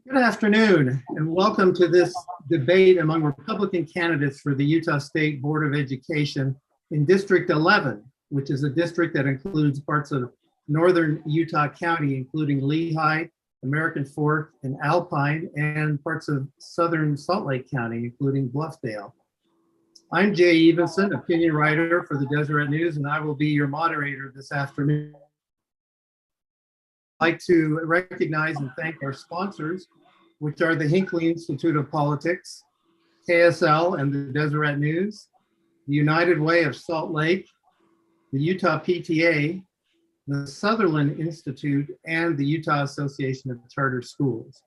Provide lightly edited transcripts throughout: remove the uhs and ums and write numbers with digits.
Good afternoon, and welcome to this debate among Republican candidates for the Utah State Board of Education in District 11, which is a district that includes parts of northern Utah County, including Lehigh, American Fork, and Alpine, and parts of southern Salt Lake County, including Bluffdale. I'm Jay Evenson, opinion writer for the Deseret News, and I will be your moderator this afternoon. I'd like to recognize and thank our sponsors, which are the Hinckley Institute of Politics, KSL and the Deseret News, the United Way of Salt Lake, the Utah PTA, the Sutherland Institute, and the Utah Association of Charter Schools.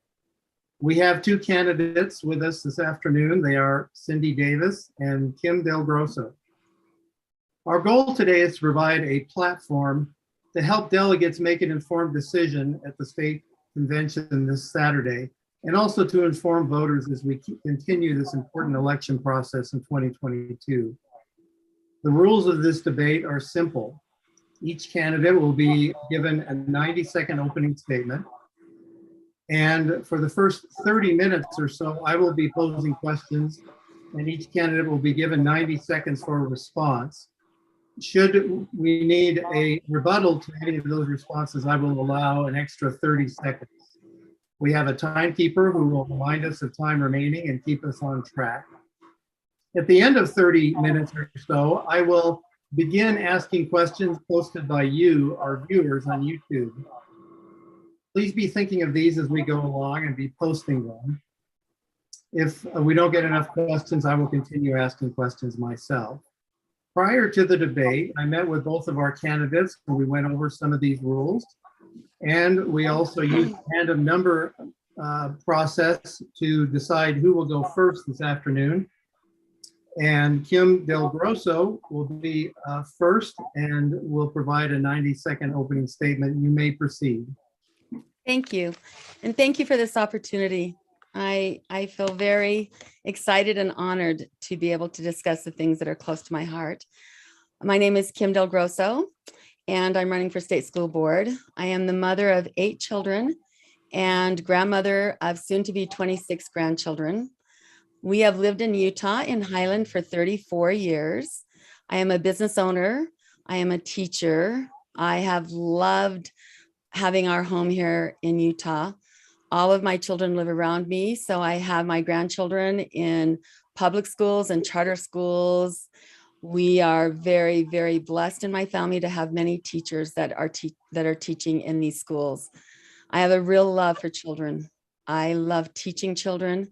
We have two candidates with us this afternoon. They are Cindy Davis and Kim Del Grosso. Our goal today is to provide a platform to help delegates make an informed decision at the state convention this Saturday, and also to inform voters as we continue this important election process in 2022. The rules of this debate are simple. Each candidate will be given a 90-second opening statement. And for the first 30 minutes or so, I will be posing questions, and each candidate will be given 90 seconds for a response. Should we need a rebuttal to any of those responses, I will allow an extra 30 seconds. We have a timekeeper who will remind us of time remaining and keep us on track. At the end of 30 minutes or so, I will begin asking questions posted by you, our viewers, on YouTube. Please be thinking of these as we go along and be posting them. If we don't get enough questions, I will continue asking questions myself. Prior to the debate, I met with both of our candidates and we went over some of these rules. And we also used a random number process to decide who will go first this afternoon. And Kim Del Grosso will be first and will provide a 90-second opening statement. You may proceed. Thank you. And thank you for this opportunity. I feel very excited and honored to be able to discuss the things that are close to my heart. My name is Kim Del Grosso, and I'm running for state school board. I am the mother of 8 children and grandmother of soon to be 26 grandchildren. We have lived in Utah in Highland for 34 years. I am a business owner. I am a teacher. I have loved having our home here in Utah. All of my children live around me, so I have my grandchildren in public schools and charter schools. We are very, very blessed in my family to have many teachers that are teaching in these schools. I have a real love for children. I love teaching children.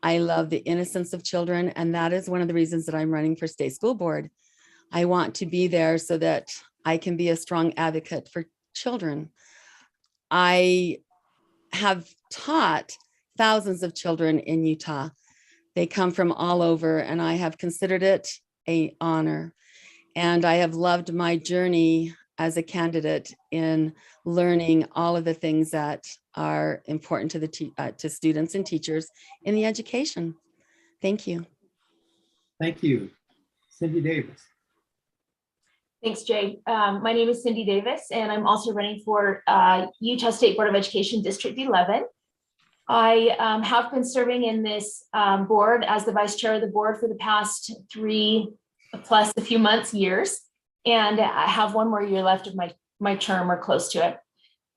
I love the innocence of children, and that is one of the reasons that I'm running for state school board. I want to be there so that I can be a strong advocate for children. I have taught thousands of children in Utah. They come from all over, and I have considered it an honor. And I have loved my journey as a candidate in learning all of the things that are important to students and teachers in the education. Thank you. Thank you. Cindy Davis. Thanks, Jay. My name is Cindy Davis, and I'm also running for Utah State Board of Education District 11. I have been serving in this board as the vice chair of the board for the past 3 plus a few months, years, and I have 1 more year left of my term or close to it.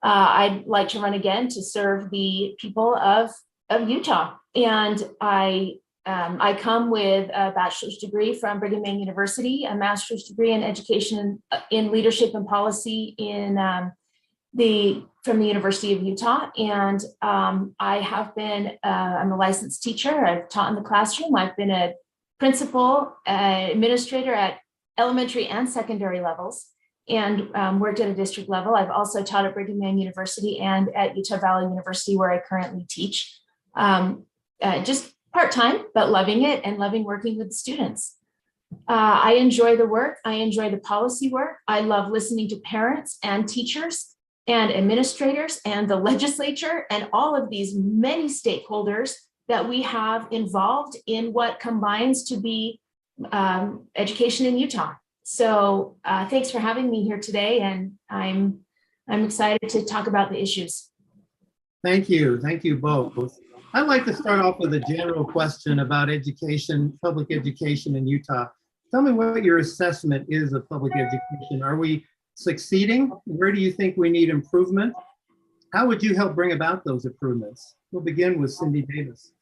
I'd like to run again to serve the people of Utah, and I come with a bachelor's degree from Brigham Young University, a master's degree in education in leadership and policy from the University of Utah. And I have been, I'm a licensed teacher. I've taught in the classroom. I've been a principal, administrator at elementary and secondary levels, and worked at a district level. I've also taught at Brigham Young University and at Utah Valley University, where I currently teach. Just part-time, but loving it and loving working with students. I enjoy the work. I enjoy the policy work. I love listening to parents and teachers and administrators and the legislature and all of these many stakeholders that we have involved in what combines to be education in Utah. So thanks for having me here today, and I'm excited to talk about the issues. Thank you. Thank you both. I'd like to start off with a general question about education, public education in Utah. Tell me what your assessment is of public education. Are we succeeding? Where do you think we need improvement? How would you help bring about those improvements? We'll begin with Cindy Davis.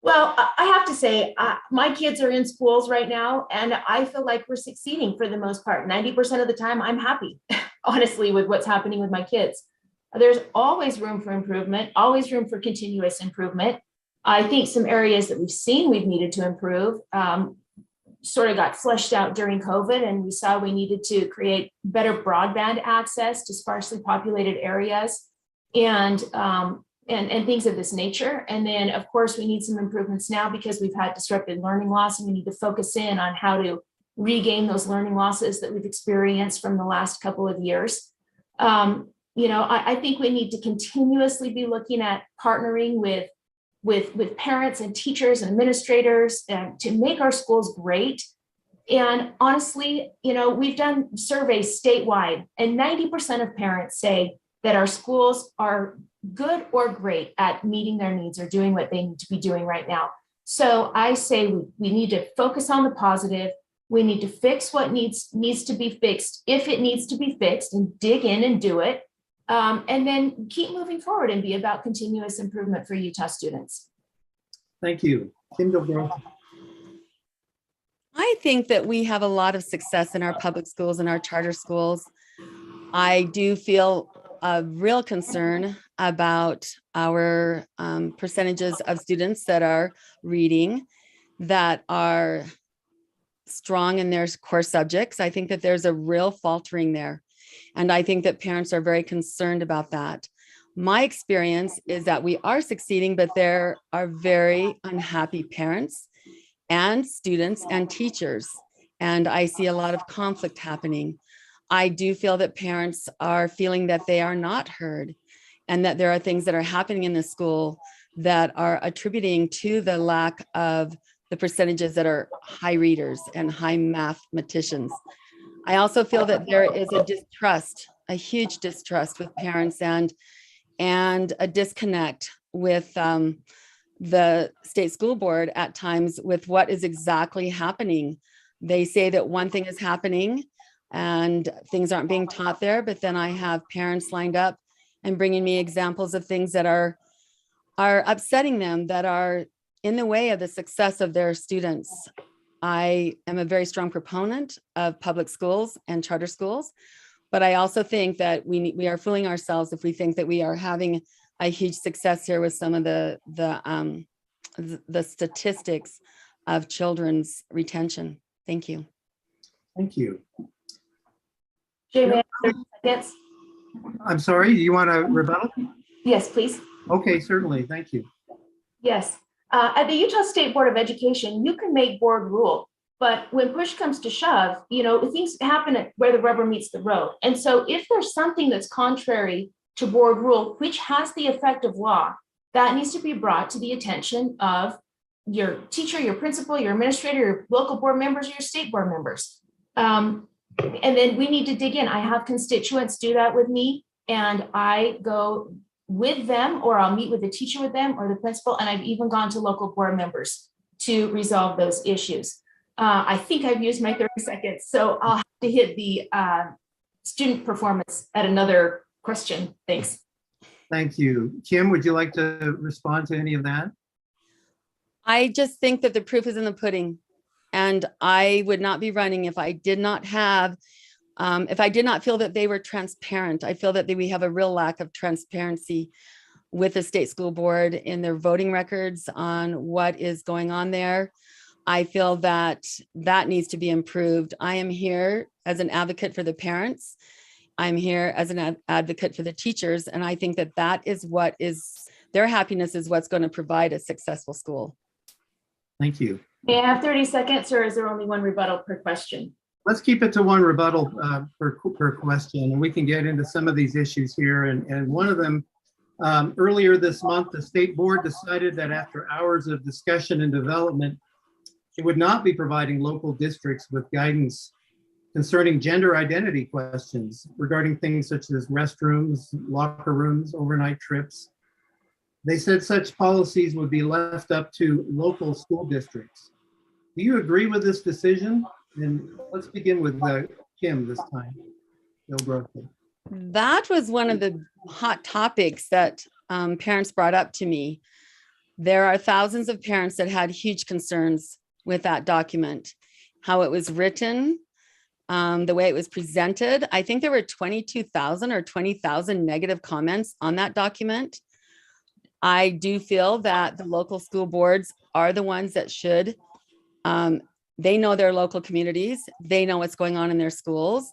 Well, I have to say, my kids are in schools right now, and I feel like we're succeeding for the most part. 90% of the time, I'm happy, honestly, with what's happening with my kids. There's always room for improvement, always room for continuous improvement. I think some areas that we've seen we've needed to improve sort of got fleshed out during COVID, and we saw we needed to create better broadband access to sparsely populated areas and things of this nature. And then, of course, we need some improvements now because we've had disrupted learning loss, and we need to focus in on how to regain those learning losses that we've experienced from the last couple of years. I think we need to continuously be looking at partnering with parents and teachers and administrators to make our schools great. And honestly, we've done surveys statewide, and 90% of parents say that our schools are good or great at meeting their needs or doing what they need to be doing right now. So I say we need to focus on the positive. We need to fix what needs to be fixed, if it needs to be fixed, and dig in and do it. And then keep moving forward and be about continuous improvement for Utah students. Thank you. Kim Dobrow. I think that we have a lot of success in our public schools and our charter schools. I do feel a real concern about our percentages of students that are reading, that are strong in their core subjects. I think that there's a real faltering there. And I think that parents are very concerned about that. My experience is that we are succeeding, but there are very unhappy parents and students and teachers. And I see a lot of conflict happening. I do feel that parents are feeling that they are not heard, and that there are things that are happening in the school that are attributing to the lack of the percentages that are high readers and high mathematicians. I also feel that there is a distrust, a huge distrust with parents, and a disconnect with the state school board at times with what is exactly happening. They say that one thing is happening and things aren't being taught there, but then I have parents lined up and bringing me examples of things that are upsetting them, that are in the way of the success of their students. I am a very strong proponent of public schools and charter schools, but I also think that we are fooling ourselves if we think that we are having a huge success here with some of the statistics of children's retention. Thank you. Thank you. Jamie, 30 seconds. I'm sorry, do you want to rebuttal? Yes, please. Okay, certainly. Thank you. Yes. At the Utah State Board of Education, you can make board rule, but when push comes to shove, things happen where the rubber meets the road. And so if there's something that's contrary to board rule, which has the effect of law, that needs to be brought to the attention of your teacher, your principal, your administrator, your local board members, or your state board members. And then we need to dig in. I have constituents do that with me, and I go with them, or I'll meet with the teacher with them or the principal. And I've even gone to local board members to resolve those issues. I think I've used my 30 seconds, so I'll have to hit the student performance at another question. Thanks. Thank you. Kim, would you like to respond to any of that? I just think that the proof is in the pudding, and I would not be running if I did not have, if I did not feel that they were transparent. I feel that we have a real lack of transparency with the state school board in their voting records on what is going on there. I feel that that needs to be improved. I am here as an advocate for the parents. I'm here as an advocate for the teachers. And I think that that is what is, their happiness is what's going to provide a successful school. Thank you. May I have 30 seconds, or is there only one rebuttal per question? Let's keep it to one rebuttal per question, and we can get into some of these issues here. And one of them, earlier this month, the state board decided that after hours of discussion and development, it would not be providing local districts with guidance concerning gender identity questions regarding things such as restrooms, locker rooms, overnight trips. They said such policies would be left up to local school districts. Do you agree with this decision? And let's begin with Kim this time. That was one of the hot topics that parents brought up to me. There are thousands of parents that had huge concerns with that document, how it was written, the way it was presented. I think there were 22,000 or 20,000 negative comments on that document. I do feel that the local school boards are the ones that should, they know their local communities, they know what's going on in their schools.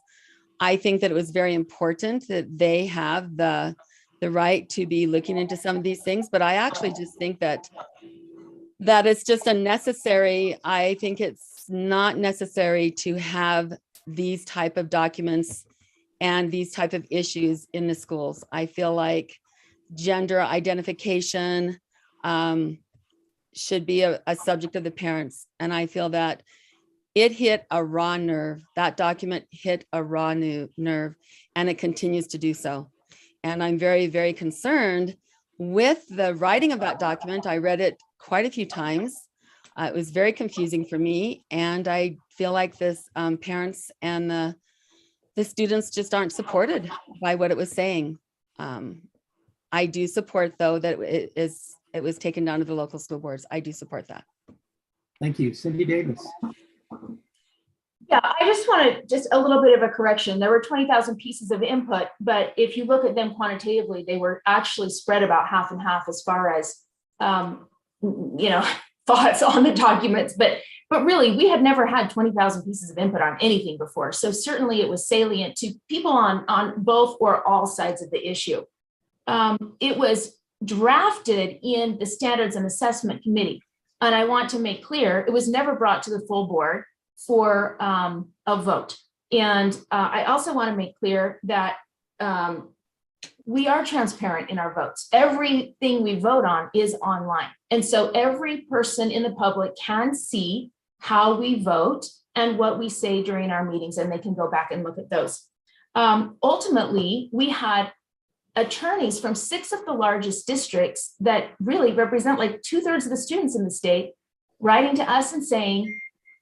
I think that it was very important that they have the right to be looking into some of these things, but I actually just think that it's just unnecessary. I think it's not necessary to have these type of documents and these type of issues in the schools. I feel like gender identification should be a subject of the parents. And I feel that it hit a raw nerve. That document hit a raw nerve, and it continues to do so. And I'm very, very concerned with the writing of that document. I read it quite a few times. It was very confusing for me. And I feel like this parents and the students just aren't supported by what it was saying. I do support, though, that it was taken down to the local school boards. I do support that. Thank you. Cindy Davis. Yeah, I just want a little bit of a correction. There were 20,000 pieces of input, but if you look at them quantitatively, they were actually spread about half and half as far as, thoughts on the documents. But really, we had never had 20,000 pieces of input on anything before. So certainly it was salient to people on both or all sides of the issue. It was drafted in the Standards and Assessment Committee. And I want to make clear, it was never brought to the full board for a vote. And I also want to make clear that we are transparent in our votes. Everything we vote on is online. And so every person in the public can see how we vote and what we say during our meetings, and they can go back and look at those. Ultimately, we had attorneys from 6 of the largest districts that really represent like 2/3 of the students in the state writing to us and saying,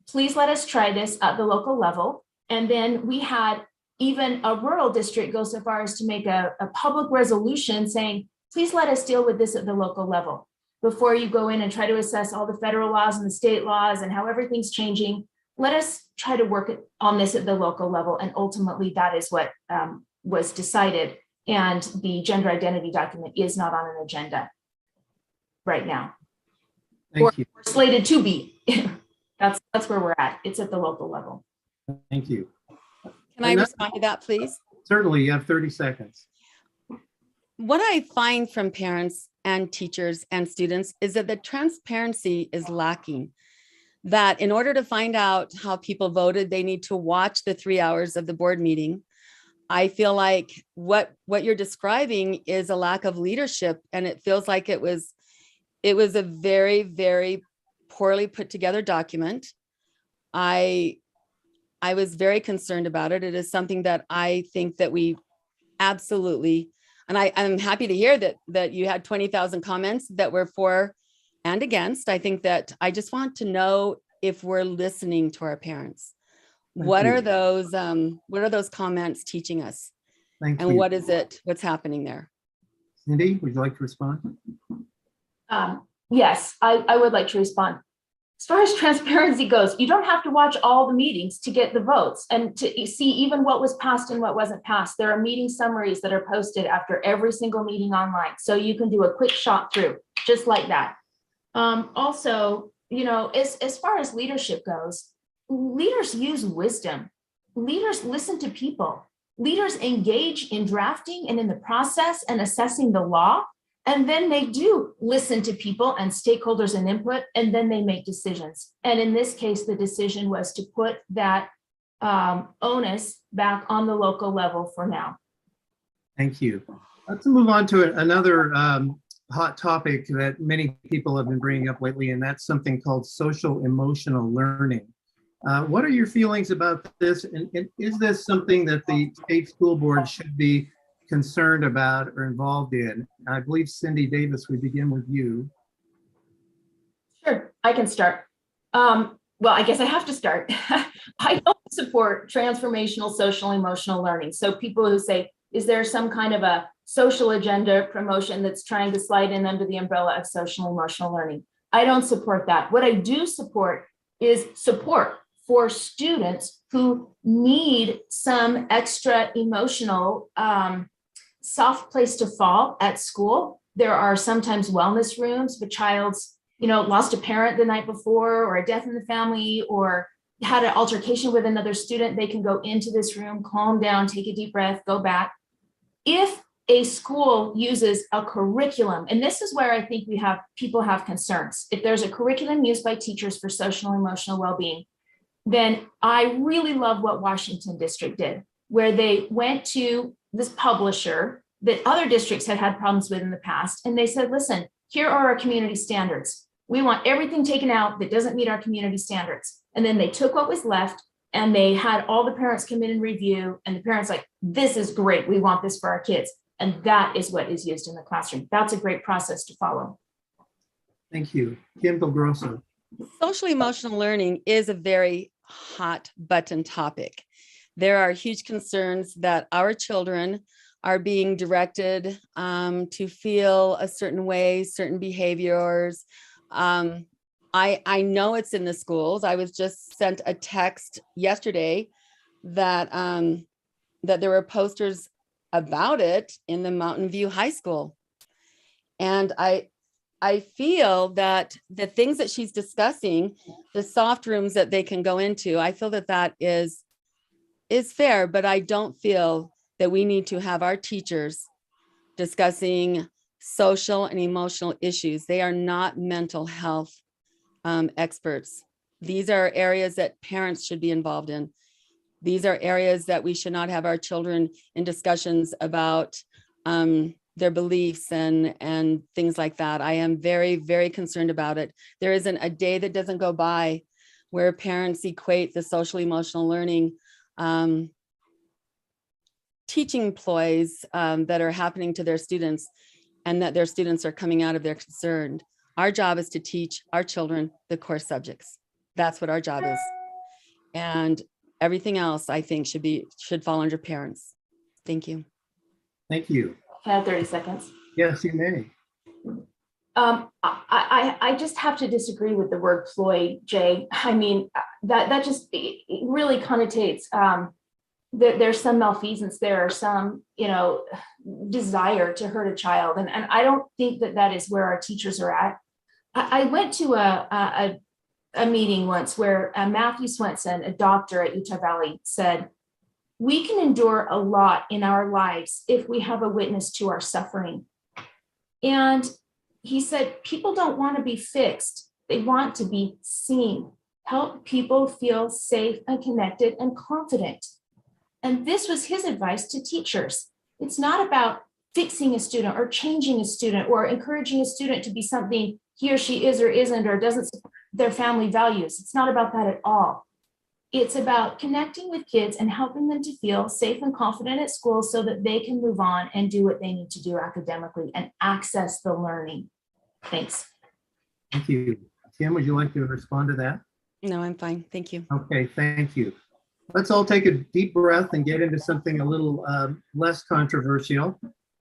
please let us try this at the local level. And then we had even a rural district go so far as to make a public resolution saying, please let us deal with this at the local level before you go in and try to assess all the federal laws and the state laws and how everything's changing. Let us try to work on this at the local level. And ultimately that is what was decided. And the gender identity document is not on an agenda right now. Thank you. Or slated to be. That's where we're at. It's at the local level. Thank you. Can I respond to that, please? Certainly, you have 30 seconds. What I find from parents and teachers and students is that the transparency is lacking. That in order to find out how people voted, they need to watch the 3 hours of the board meeting. I feel like what you're describing is a lack of leadership, and it feels like it was a very, very poorly put together document. I was very concerned about it. It is something that I think that we absolutely, and I'm happy to hear that you had 20,000 comments that were for and against. I think that I just want to know if we're listening to our parents. What are those comments teaching us? Thank you. And what's happening there? Cindy, would you like to respond? Yes, I would like to respond. As far as transparency goes, you don't have to watch all the meetings to get the votes and to see even what was passed and what wasn't passed. There are meeting summaries that are posted after every single meeting online. So you can do a quick shot through just like that. Also, as far as leadership goes, leaders use wisdom. Leaders listen to people. Leaders engage in drafting and in the process and assessing the law. And then they do listen to people and stakeholders and input, and then they make decisions. And in this case, the decision was to put that onus back on the local level for now. Thank you. Let's move on to another hot topic that many people have been bringing up lately, and that's something called social emotional learning. What are your feelings about this? And is this something that the state school board should be concerned about or involved in? I believe Cindy Davis, we begin with you. Sure, I can start. Well, I guess I have to start. I don't support transformational social emotional learning. So people who say, is there some kind of a social agenda promotion that's trying to slide in under the umbrella of social emotional learning? I don't support that. What I do support is support for students who need some extra emotional soft place to fall at school. There are sometimes wellness rooms, if a child's lost a parent the night before, or a death in the family, or had an altercation with another student, they can go into this room, calm down, take a deep breath, go back. If a school uses a curriculum, and this is where I think people have concerns. If there's a curriculum used by teachers for social and emotional well-being, then I really love what Washington District did, where they went to this publisher that other districts had problems with in the past. And they said, listen, here are our community standards. We want everything taken out that doesn't meet our community standards. And then they took what was left and they had all the parents come in and review. And the parents like, this is great. We want this for our kids. And that is what is used in the classroom. That's a great process to follow. Thank you. Kim Del Grosso. Social emotional learning is a very hot button topic. There are huge concerns that our children are being directed to feel a certain way, certain behaviors. I know it's in the schools. I was just sent a text yesterday that that there were posters about it in the Mountain View High School. And I feel that the things that she's discussing, the soft rooms that they can go into, I feel that that is fair, but I don't feel that we need to have our teachers discussing social and emotional issues. They are not mental health experts. These are areas that parents should be involved in. These are areas that we should not have our children in discussions about their beliefs and things like that. I am very, very concerned about it. There isn't a day that doesn't go by where parents equate the social emotional learning teaching ploys that are happening to their students, and that their students are coming out of their concern. Our job is to teach our children the core subjects. That's what our job is. And everything else, I think, should fall under parents. Thank you. Thank you. Can I have 30 seconds? Yes, you may. I just have to disagree with the word ploy, Jay. I mean, that just it really connotates there's some malfeasance there, or some desire to hurt a child, and I don't think that is where our teachers are at. I went to a meeting once where Matthew Swenson, a doctor at Utah Valley, said, we can endure a lot in our lives if we have a witness to our suffering. And he said, people don't want to be fixed. They want to be seen. Help people feel safe and connected and confident. And this was his advice to teachers. It's not about fixing a student or changing a student or encouraging a student to be something he or she is or isn't or doesn't support their family values. It's not about that at all. It's about connecting with kids and helping them to feel safe and confident at school so that they can move on and do what they need to do academically and access the learning. Thanks. Thank you. Kim, would you like to respond to that? No, I'm fine. Thank you. Okay, thank you. Let's all take a deep breath and get into something a little less controversial,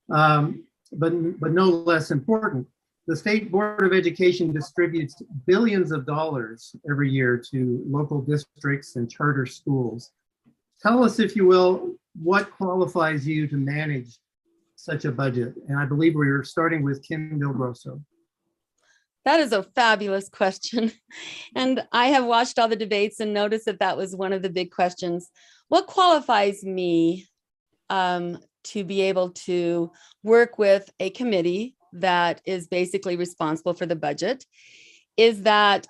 but no less important. The State Board of Education distributes billions of dollars every year to local districts and charter schools. Tell us, if you will, what qualifies you to manage such a budget? And I believe we're starting with Kim Del Grosso. That is a fabulous question. And I have watched all the debates and noticed that that was one of the big questions. What qualifies me to be able to work with a committee that is basically responsible for the budget is that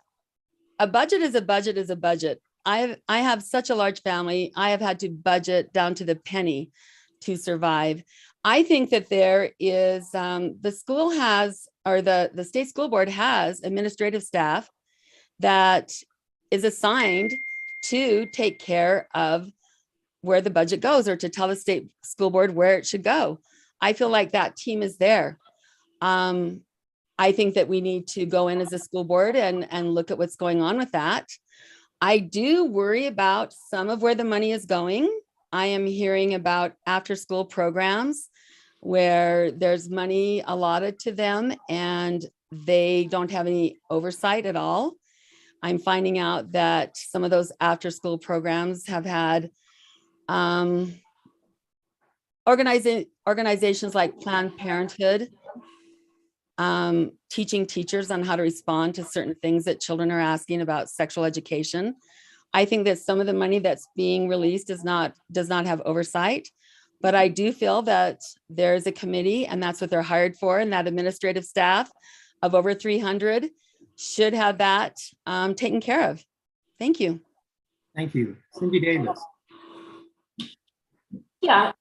a budget is a budget is a budget. I have such a large family. I have had to budget down to the penny to survive. I think that there is, the school has, or the state school board has administrative staff that is assigned to take care of where the budget goes, or to tell the state school board where it should go. I feel like that team is there. I think that we need to go in as a school board and look at what's going on with that. I do worry about some of where the money is going. I am hearing about after school programs where there's money allotted to them and they don't have any oversight at all. I'm finding out that some of those after school programs have had organizations like Planned Parenthood teaching teachers on how to respond to certain things that children are asking about sexual education. I think that some of the money that's being released does not have oversight, but I do feel that there's a committee, and that's what they're hired for, and that administrative staff of over 300 should have that taken care of. Thank you. Thank you. Cindy Davis. Yeah,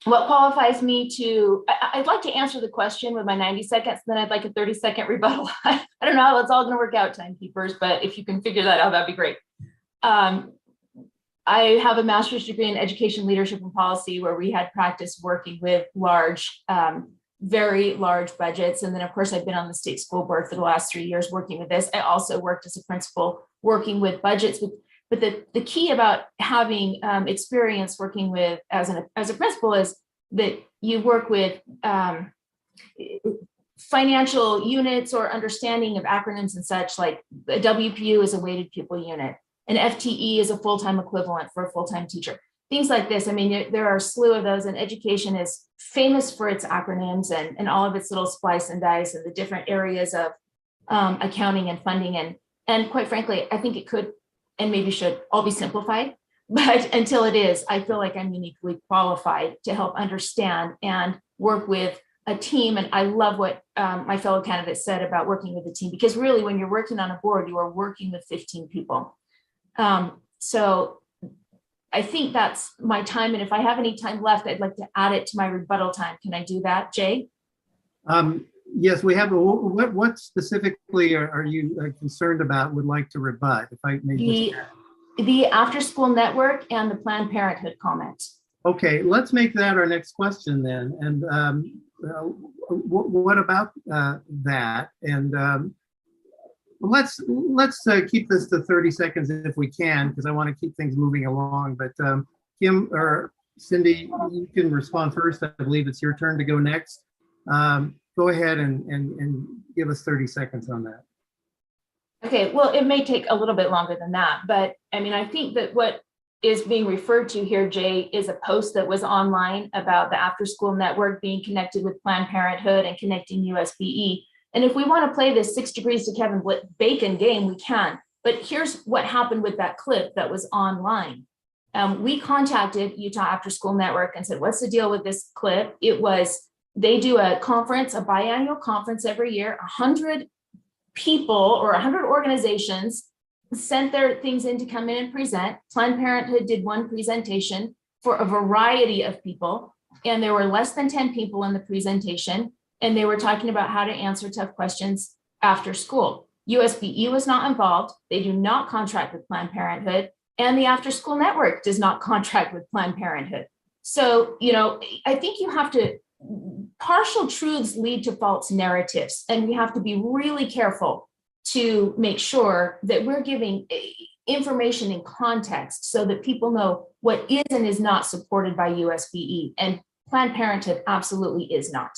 what qualifies me to, I'd like to answer the question with my 90 seconds, then I'd like a 30-second rebuttal. I don't know how it's all gonna work out, timekeepers, but if you can figure that out, that'd be great. I have a master's degree in education leadership and policy, where we had practice working with large, very large budgets. And then of course, I've been on the state school board for the last 3 years working with this. I also worked as a principal working with budgets. But the key about having experience working with as a principal is that you work with financial units or understanding of acronyms and such, like a WPU is a weighted pupil unit. An FTE is a full-time equivalent for a full-time teacher. Things like this. I mean, there are a slew of those, and education is famous for its acronyms and all of its little splice and dice and the different areas of accounting and funding. And quite frankly, I think it could and maybe should all be simplified. But until it is, I feel like I'm uniquely qualified to help understand and work with a team. And I love what my fellow candidates said about working with a team, because really when you're working on a board, you are working with 15 people. So I think that's my time. And if I have any time left, I'd like to add it to my rebuttal time. Can I do that, Jay? Yes, we have. What specifically are you concerned about, would like to rebut? If I may the after school network and the Planned Parenthood comment. Okay, let's make that our next question then. And what about that? And let's keep this to 30 seconds if we can, because I want to keep things moving along. But Kim or Cindy, you can respond first. I believe it's your turn to go next. Go ahead and give us 30 seconds on that. Okay, well, it may take a little bit longer than that, but I mean, I think that what is being referred to here, Jay, is a post that was online about the after school network being connected with Planned Parenthood and connecting USBE. And if we want to play this 6 degrees to Kevin Bacon game, we can. But here's what happened with that clip that was online. We contacted Utah After School Network and said, what's the deal with this clip? It was, they do a conference, a biannual conference every year. 100 people or 100 organizations sent their things in to come in and present. Planned Parenthood did one presentation for a variety of people, and there were less than 10 people in the presentation, and they were talking about how to answer tough questions after school. USBE was not involved. They do not contract with Planned Parenthood, and the After School Network does not contract with Planned Parenthood. So, you know, I think you have to, partial truths lead to false narratives, and we have to be really careful to make sure that we're giving information in context so that people know what is and is not supported by USBE, and Planned Parenthood absolutely is not.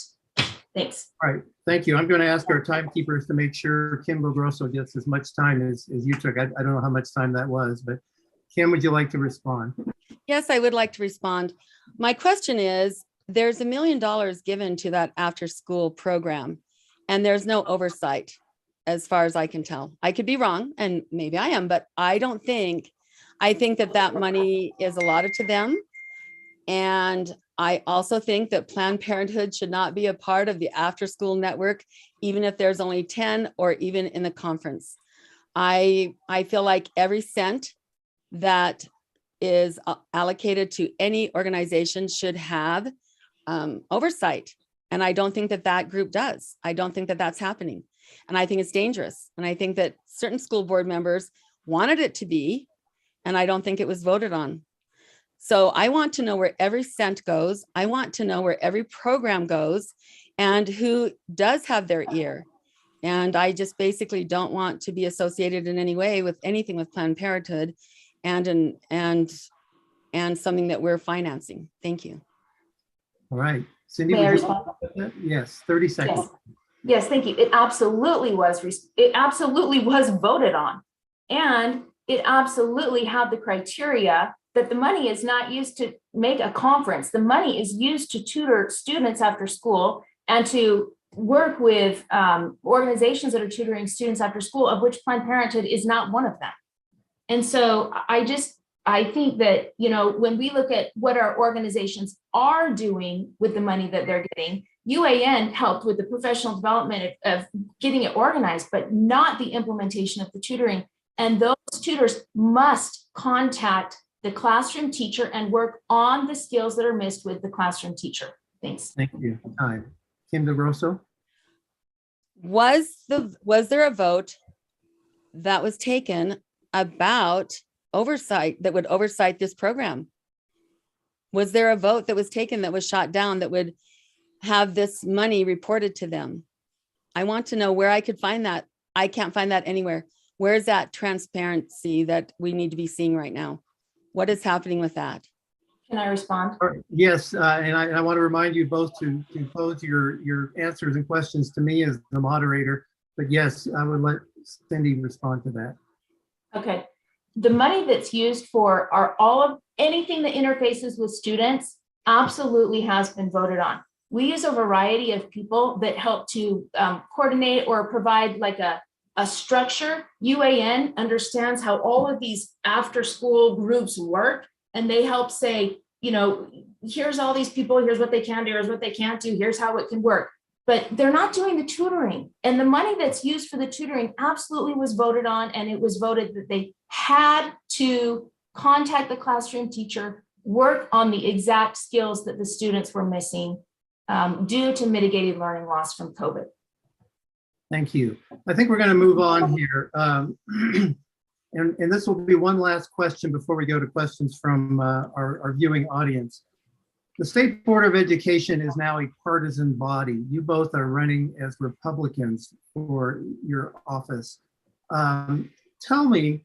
Thanks. All right, thank you. I'm going to ask our timekeepers to make sure Kim Grosso gets as much time as you took. I don't know how much time that was, but Kim, would you like to respond? Yes, I would like to respond. My question is, there's $1 million given to that after school program, and there's no oversight as far as I can tell. I could be wrong, and maybe I am, but I think that money is allotted to them. And I also think that Planned Parenthood should not be a part of the after school network, even if there's only 10 or even in the conference. I feel like every cent that is allocated to any organization should have oversight. And I don't think that group does. I don't think that that's happening. And I think it's dangerous. And I think that certain school board members wanted it to be, and I don't think it was voted on. So I want to know where every cent goes. I want to know where every program goes and who does have their ear. And I just basically don't want to be associated in any way with anything with Planned Parenthood and something that we're financing. Thank you. All right. Cindy, May I would you respond? like that? Yes, 30 seconds. Yes. Yes, thank you. It absolutely was voted on. And it absolutely had the criteria that the money is not used to make a conference. The money is used to tutor students after school and to work with organizations that are tutoring students after school, of which Planned Parenthood is not one of them. And so I think that, you know, when we look at what our organizations are doing with the money that they're getting, UAN helped with the professional development of getting it organized, but not the implementation of the tutoring. And those tutors must contact the classroom teacher and work on the skills that are missed with the classroom teacher. Thanks. Thank you. Time. Kim DeGrosso? Was there a vote that was taken about oversight that would oversight this program? Was there a vote that was taken that was shot down that would have this money reported to them? I want to know where I could find that. I can't find that anywhere. Where's that transparency that we need to be seeing right now? What is happening with that? Can I respond? Yes, and I want to remind you both to pose your answers and questions to me as the moderator. But yes, I would let Cindy respond to that. Okay. The money that's used for anything that interfaces with students absolutely has been voted on. We use a variety of people that help to coordinate or provide like a structure. UAN understands how all of these after school groups work, and they help say, you know, here's all these people, here's what they can do, here's what they can't do, here's how it can work. But they're not doing the tutoring. And the money that's used for the tutoring absolutely was voted on, and it was voted that they had to contact the classroom teacher, work on the exact skills that the students were missing due to mitigated learning loss from COVID. Thank you. I think we're going to move on here. And this will be one last question before we go to questions from our viewing audience. The State Board of Education is now a partisan body. You both are running as Republicans for your office. Tell me,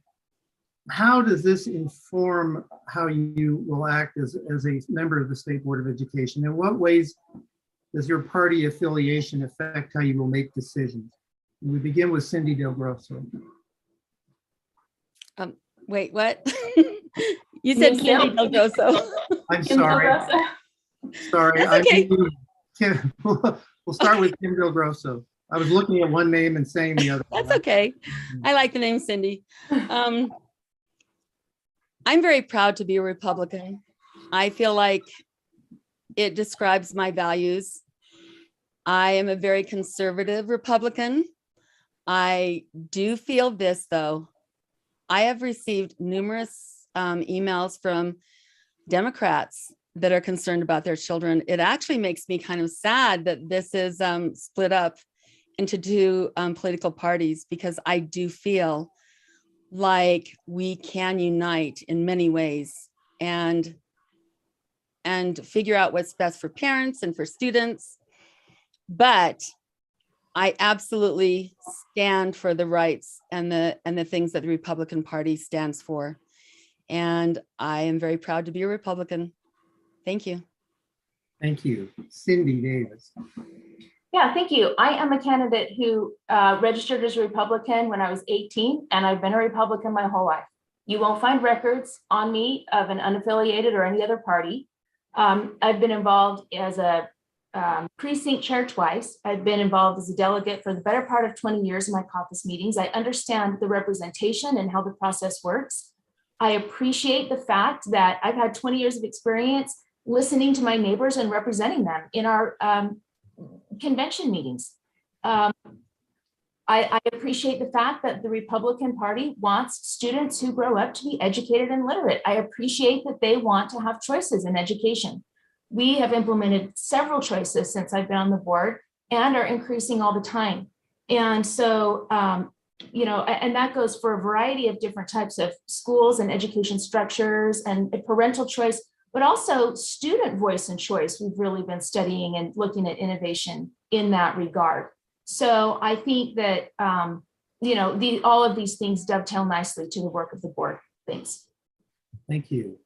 how does this inform how you will act as a member of the State Board of Education? In what ways does your party affiliation affect how you will make decisions? And we begin with Cindy Del Grosso. Wait, what? You said Cindy Del Grosso. I'm sorry. Sorry. That's okay. Kim, we'll start with Kim Del Grosso. I was looking at one name and saying the other. That's okay. I like the name Cindy. I'm very proud to be a Republican. I feel like it describes my values. I am a very conservative Republican. I do feel this, though. I have received numerous emails from Democrats that are concerned about their children. It actually makes me kind of sad that this is split up into two political parties, because I do feel like we can unite in many ways and figure out what's best for parents and for students. But I absolutely stand for the rights and the things that the Republican Party stands for. And I am very proud to be a Republican. Thank you. Thank you. Cindy Davis. Yeah, thank you. I am a candidate who registered as a Republican when I was 18, and I've been a Republican my whole life. You won't find records on me of an unaffiliated or any other party. I've been involved as a precinct chair twice. I've been involved as a delegate for the better part of 20 years in my caucus meetings. I understand the representation and how the process works. I appreciate the fact that I've had 20 years of experience listening to my neighbors and representing them in our convention meetings. I appreciate the fact that the Republican Party wants students who grow up to be educated and literate. I appreciate that they want to have choices in education. We have implemented several choices since I've been on the board and are increasing all the time. And so and that goes for a variety of different types of schools and education structures and parental choice, but also student voice and choice. We've really been studying and looking at innovation in that regard. So I think that, all of these things dovetail nicely to the work of the board. Thanks. Thank you.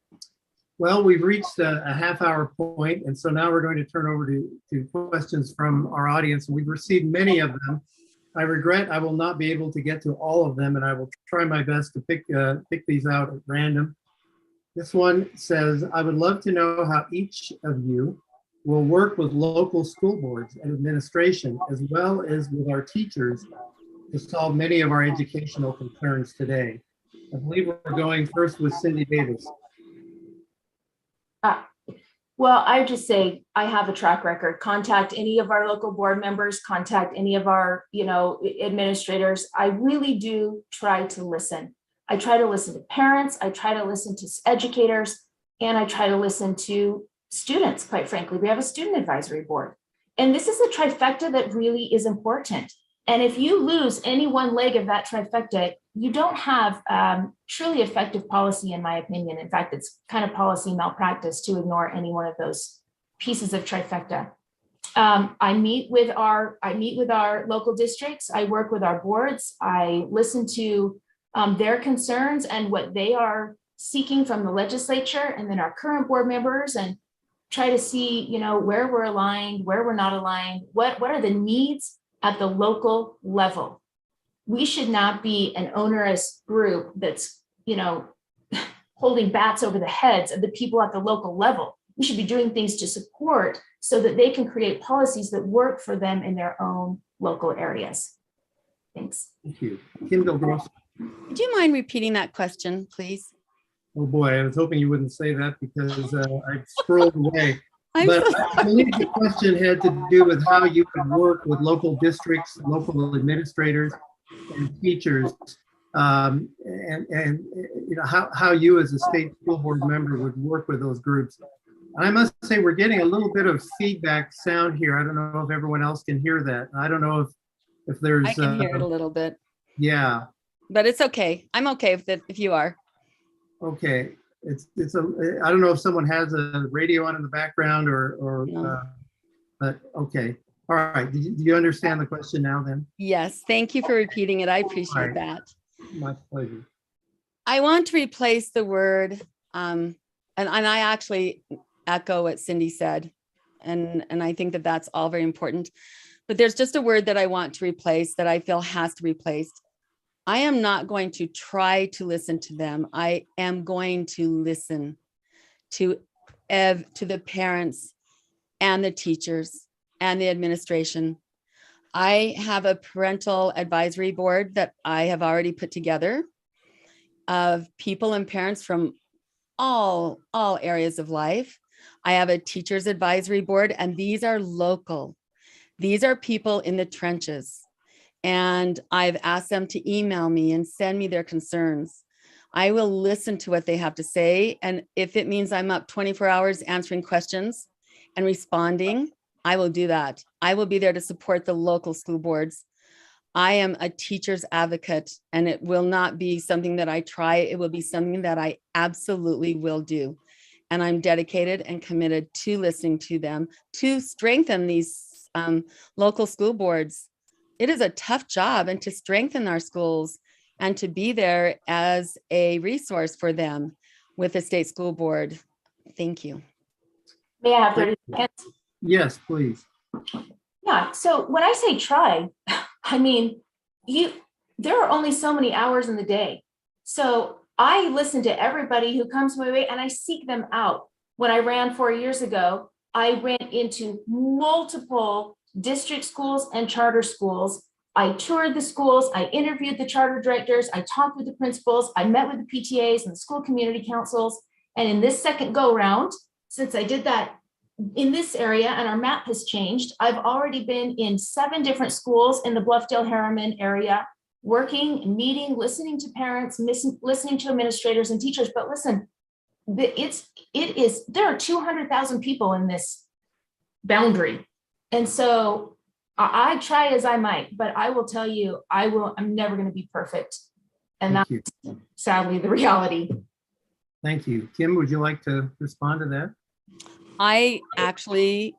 Well, we've reached a half-hour point, and so now we're going to turn over to questions from our audience. We've received many of them. I regret I will not be able to get to all of them, and I will try my best to pick these out at random. This one says, I would love to know how each of you will work with local school boards and administration, as well as with our teachers, to solve many of our educational concerns today. I believe we're going first with Cindy Davis. Well, I just say I have a track record. Contact any of our local board members, contact any of our, administrators. I really do try to listen. I try to listen to parents, I try to listen to educators, and I try to listen to students, quite frankly. We have a student advisory board. And this is a trifecta that really is important. And if you lose any one leg of that trifecta, you don't have truly effective policy, in my opinion. In fact, it's kind of policy malpractice to ignore any one of those pieces of trifecta. I meet with our local districts. I work with our boards. I listen to their concerns and what they are seeking from the legislature, and then our current board members, and try to see, where we're aligned, where we're not aligned, what are the needs at the local level. We should not be an onerous group that's, holding bats over the heads of the people at the local level. We should be doing things to support so that they can create policies that work for them in their own local areas. Thanks. Thank you. Kindle Gross. Would you mind repeating that question, please? Oh boy, I was hoping you wouldn't say that because I scrolled away. I'm But so I believe the question had to do with how you can work with local districts, local administrators, and teachers, and how you as a state school board member would work with those groups. I must say we're getting a little bit of feedback sound here. I don't know if everyone else can hear that. I don't know if there's. I can hear it a little bit. Yeah. But it's okay. I'm okay with it if you are. Okay. I don't know if someone has a radio on in the background or No. But okay. All right. Do you understand the question now then? Yes, thank you for repeating it. I appreciate Right. that. My pleasure. I want to replace the word, and I actually echo what Cindy said, and I think that that's all very important. But there's just a word that I want to replace that I feel has to be replaced. I am not going to try to listen to them. I am going to listen to the parents and the teachers and the administration. I have a parental advisory board that I have already put together of people and parents from all areas of life. I have a teachers advisory board, and these are local. These are people in the trenches. And I've asked them to email me and send me their concerns. I will listen to what they have to say. And if it means I'm up 24 hours answering questions and responding, I will do that. I will be there to support the local school boards. I am a teacher's advocate, and it will not be something that I try. It will be something that I absolutely will do. And I'm dedicated and committed to listening to them to strengthen these local school boards. It is a tough job, and to strengthen our schools and to be there as a resource for them with the state school board. Thank you. May I have 30 seconds? Yes, please. Yeah, so when I say try, I mean, there are only so many hours in the day. So I listen to everybody who comes my way and I seek them out. When I ran 4 years ago, I ran into multiple district schools and charter schools. I toured the schools, I interviewed the charter directors, I talked with the principals, I met with the PTAs and the school community councils. And in this second go round, since I did that in this area and our map has changed, I've already been in 7 different schools in the Bluffdale-Harriman area, working, meeting, listening to parents, listening to administrators and teachers. But listen, there are 200,000 people in this boundary. And so I try as I might, but I will tell you, I'm never going to be perfect. And Thank that's you. sadly the reality. Thank you. Kim, would you like to respond to that? I actually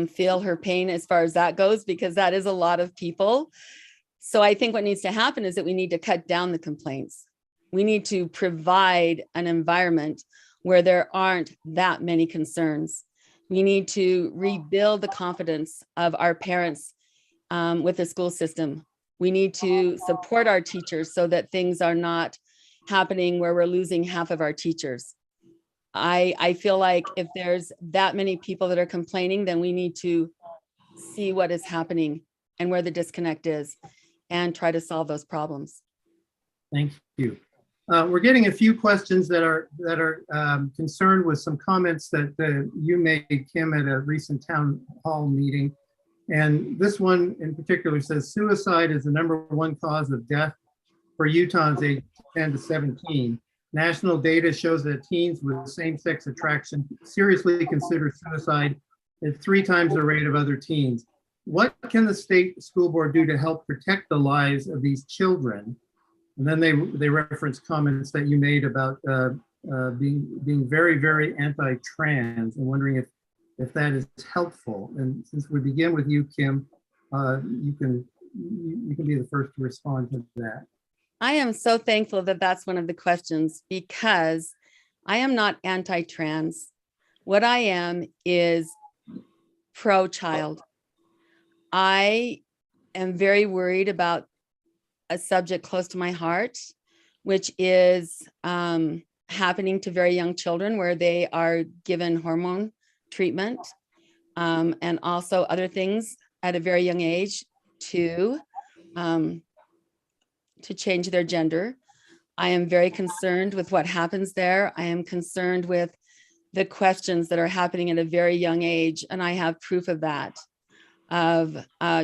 feel her pain as far as that goes, because that is a lot of people. So I think what needs to happen is that we need to cut down the complaints. We need to provide an environment where there aren't that many concerns. We need to rebuild the confidence of our parents with the school system. We need to support our teachers so that things are not happening where we're losing half of our teachers. I feel like if there's that many people that are complaining, then we need to see what is happening and where the disconnect is and try to solve those problems. Thank you. We're getting a few questions that are concerned with some comments that you made, Kim, at a recent town hall meeting. And this one in particular says suicide is the #1 cause of death for Utahns aged 10 to 17. National data shows that teens with same-sex attraction seriously consider suicide at 3 times the rate of other teens. What can the state school board do to help protect the lives of these children? And then they reference comments that you made about being very, very anti-trans, and wondering if that is helpful. And since we begin with you, Kim, you can be the first to respond to that. I am so thankful that that's one of the questions, because I am not anti-trans. What I am is pro-child. I am very worried about a subject close to my heart, which is happening to very young children, where they are given hormone treatment and also other things at a very young age to change their gender. I am very concerned with what happens there. I am concerned with the questions that are happening at a very young age, and I have proof of that.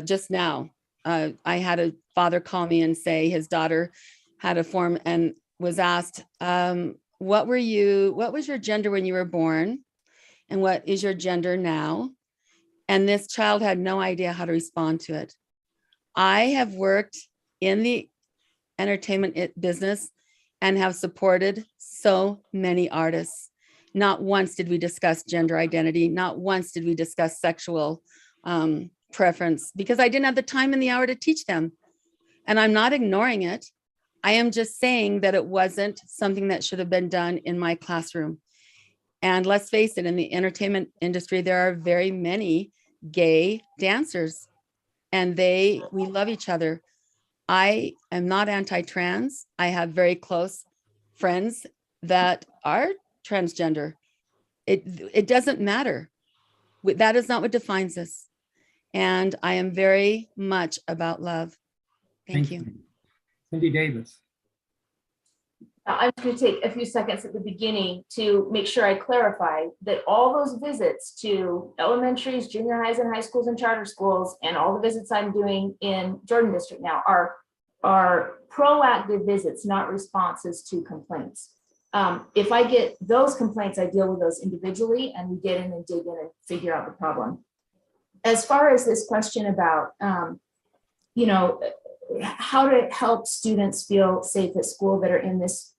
Just now, I had a father call me and say his daughter had a form and was asked, what was your gender when you were born? And what is your gender now? And this child had no idea how to respond to it. I have worked in the entertainment business and have supported so many artists. Not once did we discuss gender identity. Not once did we discuss sexual preference, because I didn't have the time and the hour to teach them. And I'm not ignoring it. I am just saying that it wasn't something that should have been done in my classroom. And let's face it, in the entertainment industry, there are very many gay dancers, and we love each other. I am not anti-trans. I have very close friends that are transgender. It doesn't matter. That is not what defines us. And I am very much about love. Thank you. Cindy Davis. I'm going to take a few seconds at the beginning to make sure I clarify that all those visits to elementaries, junior highs and high schools and charter schools, and all the visits I'm doing in Jordan District now are proactive visits, not responses to complaints. If I get those complaints, I deal with those individually, and we get in and dig in and figure out the problem. As far as this question about, how to help students feel safe at school that are in this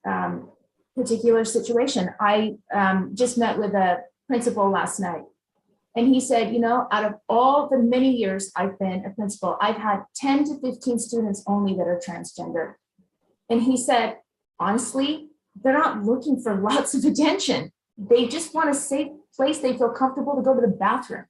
particular situation. I just met with a principal last night, and he said, out of all the many years I've been a principal, I've had 10 to 15 students only that are transgender. And he said, honestly, they're not looking for lots of attention. They just want a safe place they feel comfortable to go to the bathroom.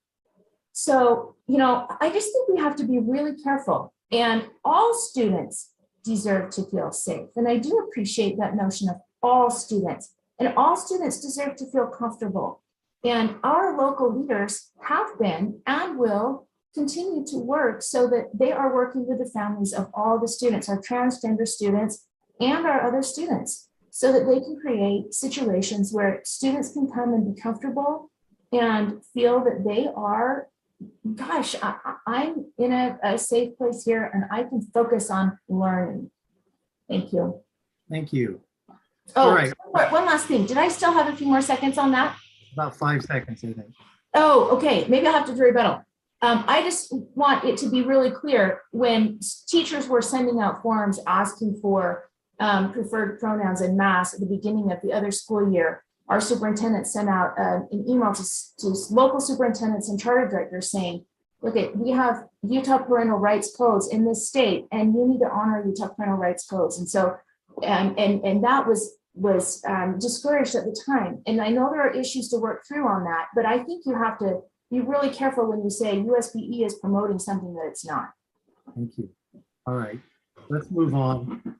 So, I just think we have to be really careful. And all students deserve to feel safe. And I do appreciate that notion of all students. And all students deserve to feel comfortable. And our local leaders have been and will continue to work so that they are working with the families of all the students, our transgender students and our other students, so that they can create situations where students can come and be comfortable and feel that they are, gosh, I'm in a safe place here and I can focus on learning. Thank you. Thank you. Oh, all right. One last thing. Did I still have a few more seconds on that? About 5 seconds, I think. Oh, okay. Maybe I'll have to do rebuttal. I just want it to be really clear when teachers were sending out forms asking for preferred pronouns en masse at the beginning of the other school year, our superintendent sent out an email to local superintendents and charter directors saying, look, we have Utah parental rights codes in this state, and you need to honor Utah parental rights codes. And so, and that was discouraged at the time. And I know there are issues to work through on that, but I think you have to be really careful when you say USBE is promoting something that it's not. Thank you. All right, let's move on.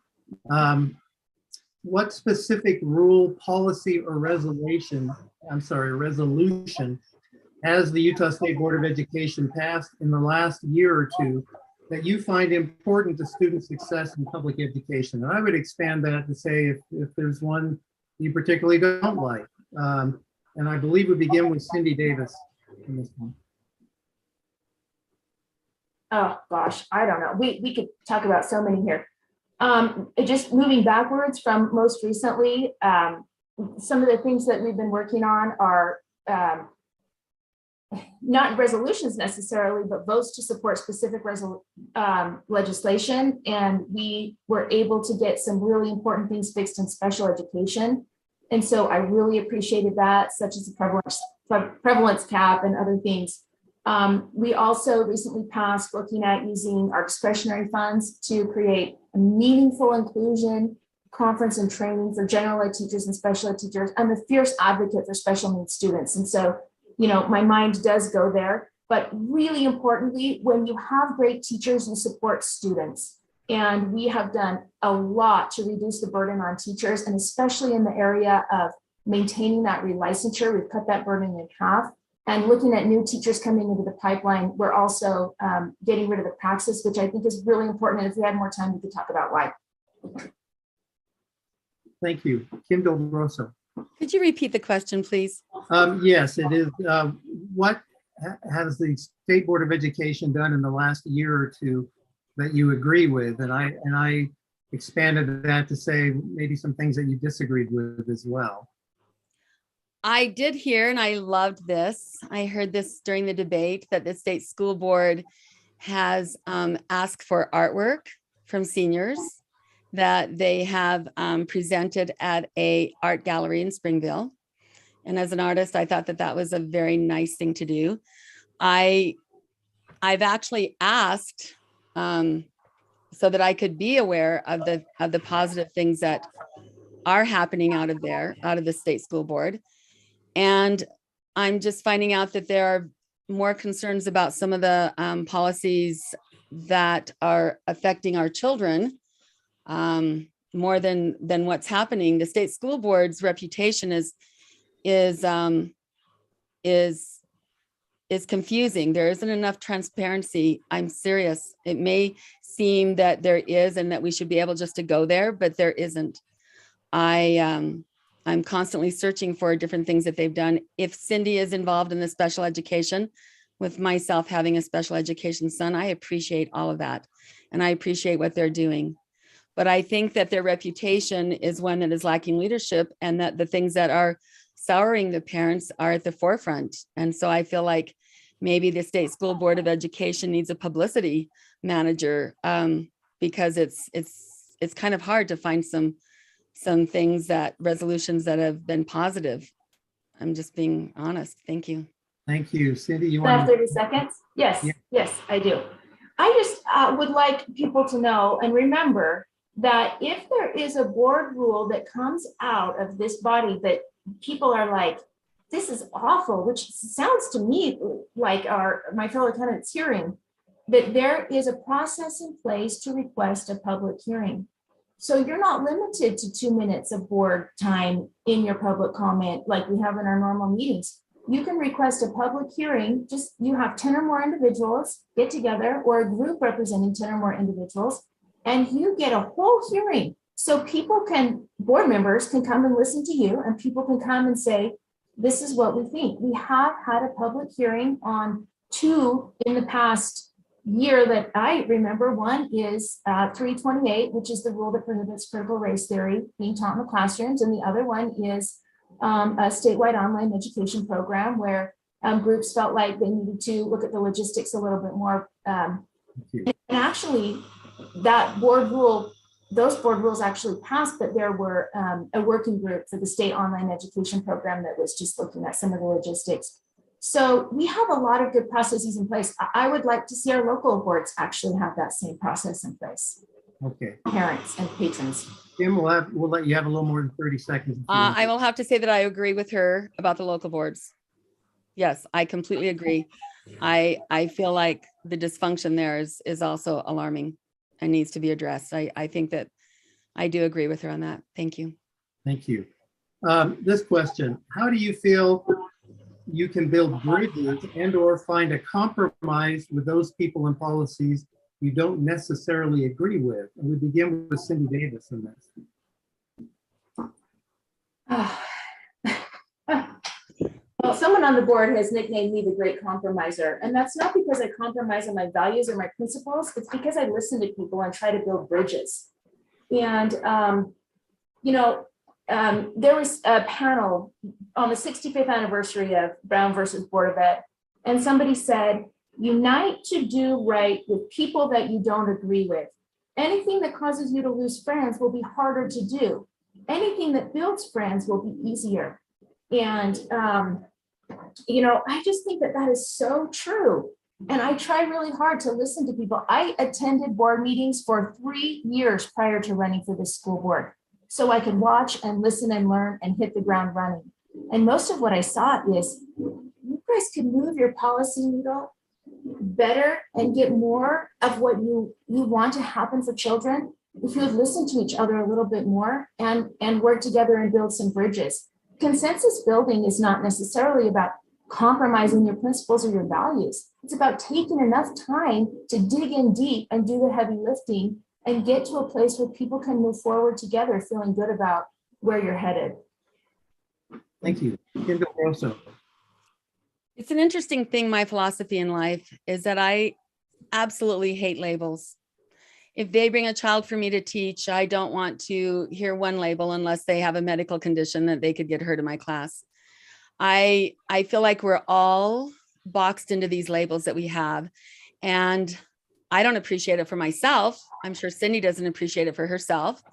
What specific rule, policy, or resolution has the Utah State Board of Education passed in the last year or two that you find important to student success in public education? And I would expand that to say if there's one you particularly don't like. And I believe we begin with Cindy Davis in this one. Oh gosh, I don't know. We could talk about so many here. Just moving backwards from most recently, some of the things that we've been working on are not resolutions necessarily, but votes to support specific legislation. And we were able to get some really important things fixed in special education. And so I really appreciated that, such as the prevalence cap and other things. We also recently passed looking at using our discretionary funds to create a meaningful inclusion conference and training for general ed teachers and special ed teachers. I'm a fierce advocate for special needs students. And so, you know, my mind does go there, but really importantly, when you have great teachers, you support students. And we have done a lot to reduce the burden on teachers, and especially in the area of maintaining that relicensure, we've cut that burden in half. And looking at new teachers coming into the pipeline, we're also getting rid of the praxis, which I think is really important. And if we had more time, we could talk about why. Thank you. Kim Del Grosso. Could you repeat the question, please? Yes, it is. What has the State Board of Education done in the last year or two that you agree with? And I expanded that to say maybe some things that you disagreed with as well. I did hear, and I loved this. I heard this during the debate that the state school board has asked for artwork from seniors that they have presented at a art gallery in Springville. And as an artist, I thought that that was a very nice thing to do. I've actually asked so that I could be aware of the positive things that are happening out of the state school board. And I'm just finding out that there are more concerns about some of the policies that are affecting our children more than what's happening. The state school board's reputation is confusing. There isn't enough transparency. I'm serious. It may seem that there is and that we should be able just to go there, but there isn't. I'm constantly searching for different things that they've done. If Cindy is involved in the special education, with myself having a special education son, I appreciate all of that. And I appreciate what they're doing. But I think that their reputation is one that is lacking leadership, and that the things that are souring the parents are at the forefront. And so I feel like maybe the State School Board of Education needs a publicity manager, because it's kind of hard to find some things resolutions that have been positive. I'm just being honest. Thank you. Thank you. Cindy, you Can I want have 30 seconds? Yes, Yeah. yes, I do. I just would like people to know and remember that if there is a board rule that comes out of this body that people are like, this is awful, which sounds to me like my fellow candidates hearing, that there is a process in place to request a public hearing. So you're not limited to 2 minutes of board time in your public comment like we have in our normal meetings. You can request a public hearing, just you have 10 or more individuals get together, or a group representing 10 or more individuals, and you get a whole hearing. So board members can come and listen to you, and people can come and say, this is what we think. We have had a public hearing on 2 in the past year that I remember. One is 328, which is the rule that prohibits critical race theory being taught in the classrooms. And the other one is a statewide online education program where groups felt like they needed to look at the logistics a little bit more. And actually, that board rule, those board rules actually passed, but there were a working group for the state online education program that was just looking at some of the logistics. So we have a lot of good processes in place. I would like to see our local boards actually have that same process in place. Okay. Parents and patrons. Kim, we'll let you have a little more than 30 seconds. I will have to say that I agree with her about the local boards. Yes, I completely agree. I feel like the dysfunction there is also alarming and needs to be addressed. I think that I do agree with her on that. Thank you. Thank you. This question, how do you feel you can build bridges and or find a compromise with those people and policies you don't necessarily agree with? And we begin with Cindy Davis in this. Well, someone on the board has nicknamed me the great compromiser, and that's not because I compromise on my values or my principles. It's because I listen to people and try to build bridges. And, there was a panel on the 65th anniversary of Brown versus Board of Ed, and somebody said, unite to do right with people that you don't agree with. Anything that causes you to lose friends will be harder to do. Anything that builds friends will be easier. And, I just think that is so true. And I try really hard to listen to people. I attended board meetings for 3 years prior to running for the school board, so I could watch and listen and learn and hit the ground running. And most of what I saw is you guys can move your policy needle better and get more of what you want to happen for children if you would listen to each other a little bit more and work together and build some bridges. Consensus building is not necessarily about compromising your principles or your values. It's about taking enough time to dig in deep and do the heavy lifting and get to a place where people can move forward together, feeling good about where you're headed. Thank you. Kim Grosso. It's an interesting thing. My philosophy in life is that I absolutely hate labels. If they bring a child for me to teach, I don't want to hear one label unless they have a medical condition that they could get hurt in my class. I feel like we're all boxed into these labels that we have, and I don't appreciate it for myself. I'm sure Cindy doesn't appreciate it for herself.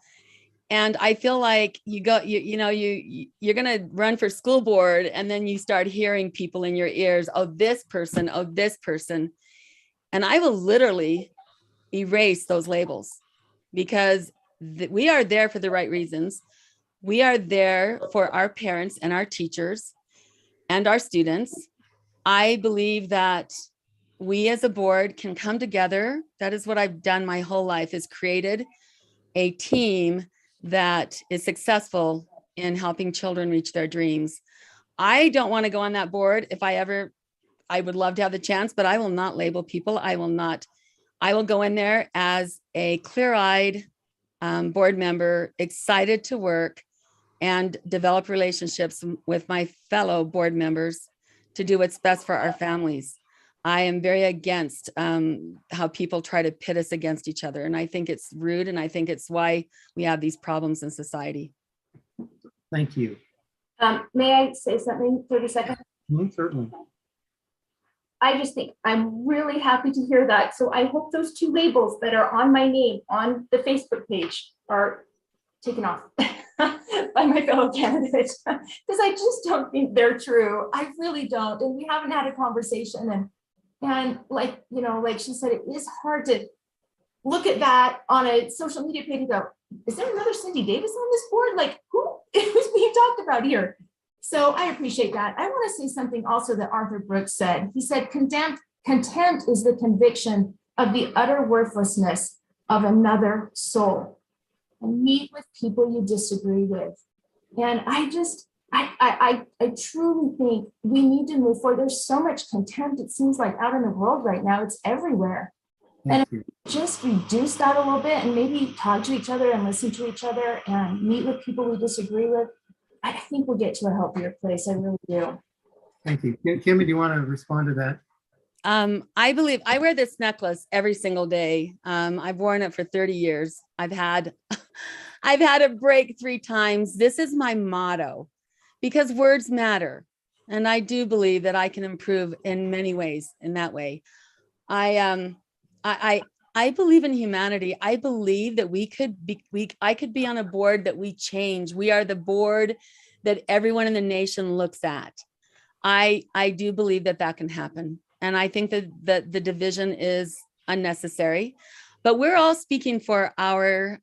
And I feel like you're going to run for school board, and then you start hearing people in your ears, oh, this person, oh, this person. And I will literally erase those labels, because we are there for the right reasons. We are there for our parents and our teachers and our students. I believe that we as a board can come together. That is what I've done my whole life, is created a team that is successful in helping children reach their dreams. I don't want to go on that board. I would love to have the chance, but I will not label people. I will go in there as a clear-eyed board member, excited to work and develop relationships with my fellow board members to do what's best for our families. I am very against how people try to pit us against each other. And I think it's rude. And I think it's why we have these problems in society. Thank you. May I say something, 30 seconds? Certainly. I just think I'm really happy to hear that. So I hope those 2 labels that are on my name on the Facebook page are taken off by my fellow candidates, because I just don't think they're true. I really don't. And we haven't had a conversation. And like she said, it is hard to look at that on a social media page and go, is there another Cindy Davis on this board? Like, who's being talked about here? So I appreciate that. I want to say something also that Arthur Brooks said. He said, contempt is the conviction of the utter worthlessness of another soul. And meet with people you disagree with. And I truly think we need to move forward. There's so much contempt, it seems like, out in the world right now. It's everywhere. And just reduce that a little bit and maybe talk to each other and listen to each other and meet with people we disagree with. I think we'll get to a healthier place. I really do. Thank you. Kimmy, do you want to respond to that? I believe I wear this necklace every single day. I've worn it for 30 years. I've had a break 3 times. This is my motto, because words matter. And I do believe that I can improve in many ways in that way. I believe in humanity. I believe that I could be on a board that we change. We are the board that everyone in the nation looks at. I do believe that that can happen. And I think that the division is unnecessary, but we're all speaking for our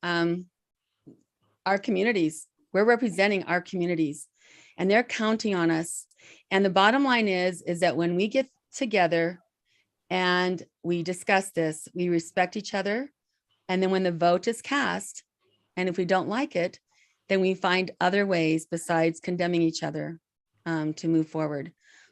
communities. We're representing our communities and they're counting on us. And the bottom line is that when we get together and we discuss this, we respect each other. And then when the vote is cast, and if we don't like it, then we find other ways besides condemning each other to move forward.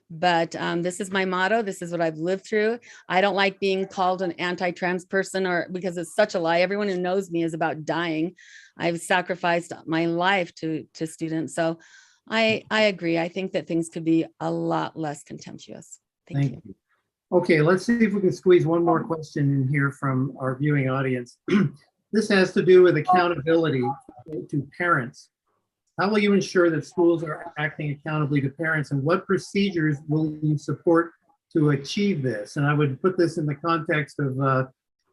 But this is my motto. This is what I've lived through. I don't like being called an anti-trans person, or because it's such a lie. Everyone who knows me is about dying. I've sacrificed my life to students. So I agree. I think that things could be a lot less contemptuous. Thank you. Okay, let's see if we can squeeze one more question in here from our viewing audience. This has to do with accountability to parents. How will you ensure that schools are acting accountably to parents, and what procedures will you support to achieve this? And I would put this in the context of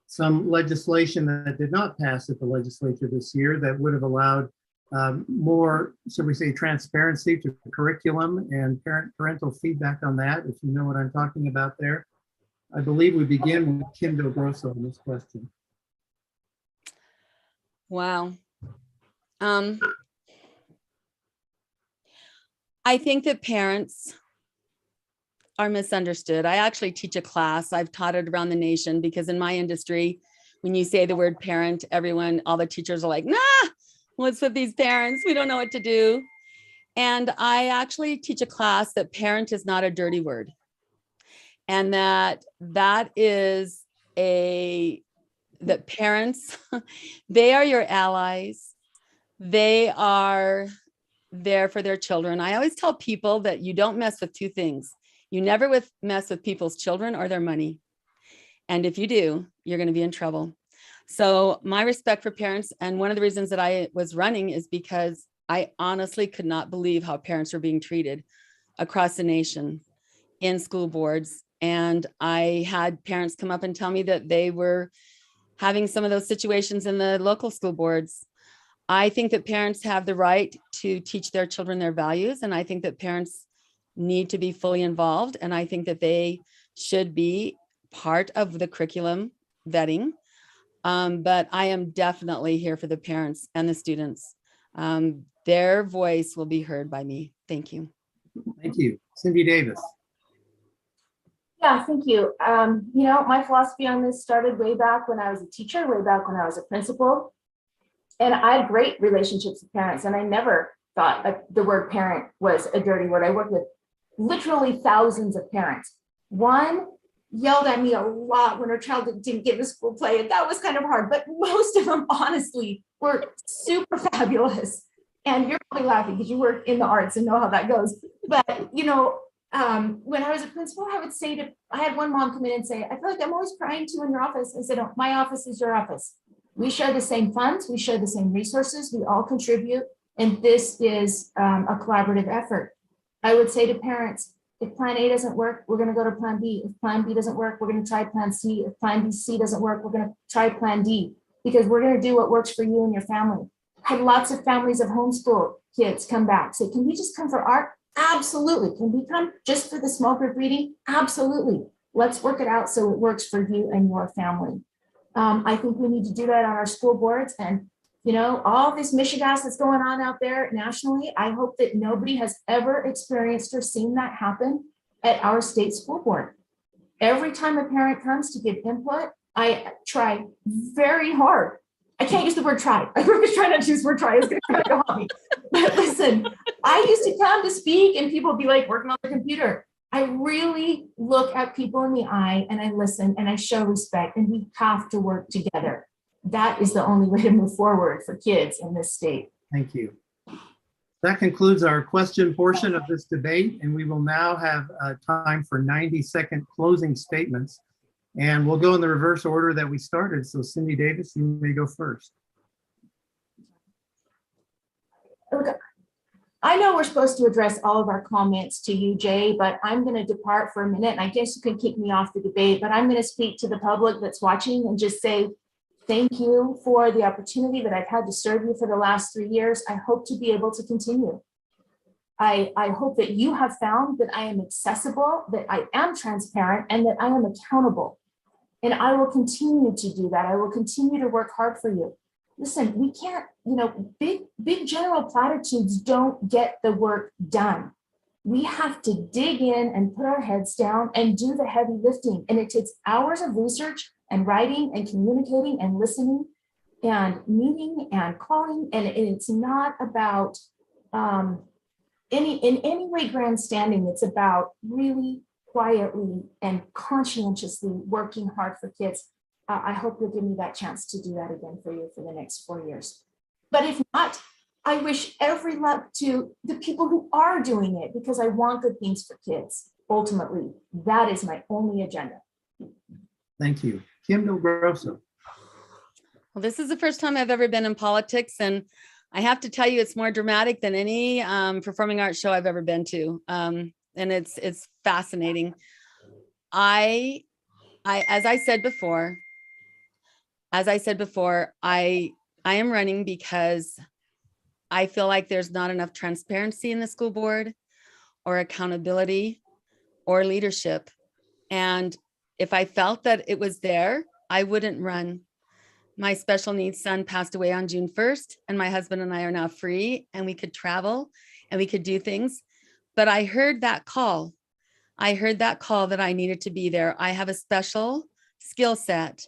some legislation that did not pass at the legislature this year that would have allowed more, shall we say, transparency to curriculum and parental feedback on that, if you know what I'm talking about there. I believe we begin with Kim Del Grosso on this question. Wow. I think that parents are misunderstood. I actually teach a class. I've taught it around the nation because in my industry, when you say the word parent, all the teachers are like, nah, what's with these parents? We don't know what to do. And I actually teach a class that parent is not a dirty word. And that parents, they are your allies. They are there for their children. I always tell people that you don't mess with two things. You never mess with people's children or their money. And if you do, you're going to be in trouble. So my respect for parents, and one of the reasons that I was running is because I honestly could not believe how parents were being treated across the nation in school boards. And I had parents come up and tell me that they were having some of those situations in the local school boards. I think that parents have the right to teach their children their values. And I think that parents need to be fully involved. And I think that they should be part of the curriculum vetting. But I am definitely here for the parents and the students. Their voice will be heard by me. Thank you. Thank you. Cindy Davis. Yeah, thank you. My philosophy on this started way back when I was a teacher, way back when I was a principal. And I had great relationships with parents, and I never thought the word parent was a dirty word. I worked with literally thousands of parents. One yelled at me a lot when her child didn't get to school play, and that was kind of hard, but most of them honestly were super fabulous. And you're probably laughing because you work in the arts and know how that goes. But, when I was a principal, I had one mom come in and say, I feel like I'm always crying to you in your office. I said, oh, my office is your office. We share the same funds, we share the same resources, we all contribute, and this is a collaborative effort. I would say to parents, if plan A doesn't work, we're gonna go to plan B. If plan B doesn't work, we're gonna try plan C. If plan C doesn't work, we're gonna try plan D, because we're gonna do what works for you and your family. I had lots of families of homeschool kids come back, say, can we just come for art? Absolutely. Can we come just for the small group reading? Absolutely. Let's work it out so it works for you and your family. I think we need to do that on our school boards, and all this mishigas that's going on out there nationally. I hope that nobody has ever experienced or seen that happen at our state school board. Every time a parent comes to give input, I try very hard. I can't use the word try. I was trying not to use the word try. It's going to help me. But listen, I used to come to speak and people would be like working on the computer. I really look at people in the eye and I listen and I show respect, and we have to work together. That is the only way to move forward for kids in this state. Thank you. That concludes our question portion of this debate, and we will now have time for 90-second closing statements. And we'll go in the reverse order that we started. So Cindy Davis, you may go first. I know we're supposed to address all of our comments to you, Jay, but I'm going to depart for a minute, and I guess you can kick me off the debate, but I'm going to speak to the public that's watching and just say thank you for the opportunity that I've had to serve you for the last 3 years. I hope to be able to continue. I hope that you have found that I am accessible, that I am transparent, and that I am accountable. And I will continue to do that. I will continue to work hard for you. Listen, we can't, big general platitudes don't get the work done. We have to dig in and put our heads down and do the heavy lifting. And it takes hours of research and writing and communicating and listening and meeting and calling. And it's not about in any way grandstanding. It's about really quietly and conscientiously working hard for kids. I hope you'll give me that chance to do that again for you for the next 4 years. But if not, I wish every luck to the people who are doing it, because I want good things for kids. Ultimately, that is my only agenda. Thank you. Kim Del Grosso. Well, this is the first time I've ever been in politics, and I have to tell you, it's more dramatic than any performing arts show I've ever been to. And it's fascinating. As I said before, I am running because I feel like there's not enough transparency in the school board or accountability or leadership. And if I felt that it was there, I wouldn't run. My special needs son passed away on June 1st, and my husband and I are now free, and we could travel and we could do things. But I heard that call. I heard that call that I needed to be there. I have a special skill set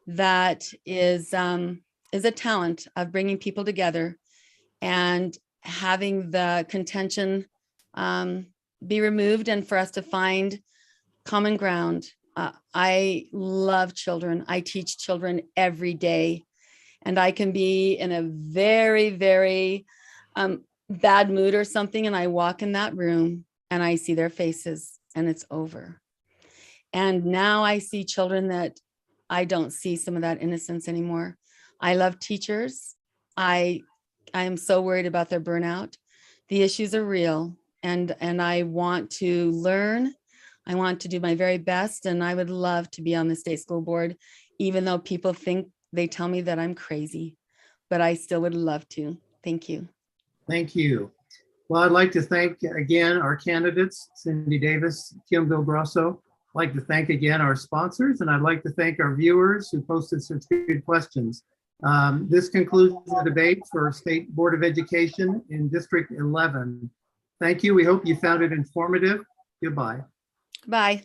that is a talent of bringing people together and having the contention be removed and for us to find common ground. I love children. I teach children every day, and I can be in a very, very bad mood or something, and I walk in that room and I see their faces and it's over. And now I see children that I don't see some of that innocence anymore. I love teachers. I am so worried about their burnout. The issues are real, and I want to learn. I want to do my very best, and I would love to be on the state school board, even though people think, they tell me that I'm crazy, but I still would love to. Thank you. Thank you. Well, I'd like to thank again our candidates, Cindy Davis, Kim Del Grosso. I'd like to thank again our sponsors, and I'd like to thank our viewers who posted such good questions. This concludes the debate for State Board of Education in District 11. Thank you. We hope you found it informative. Goodbye. Bye.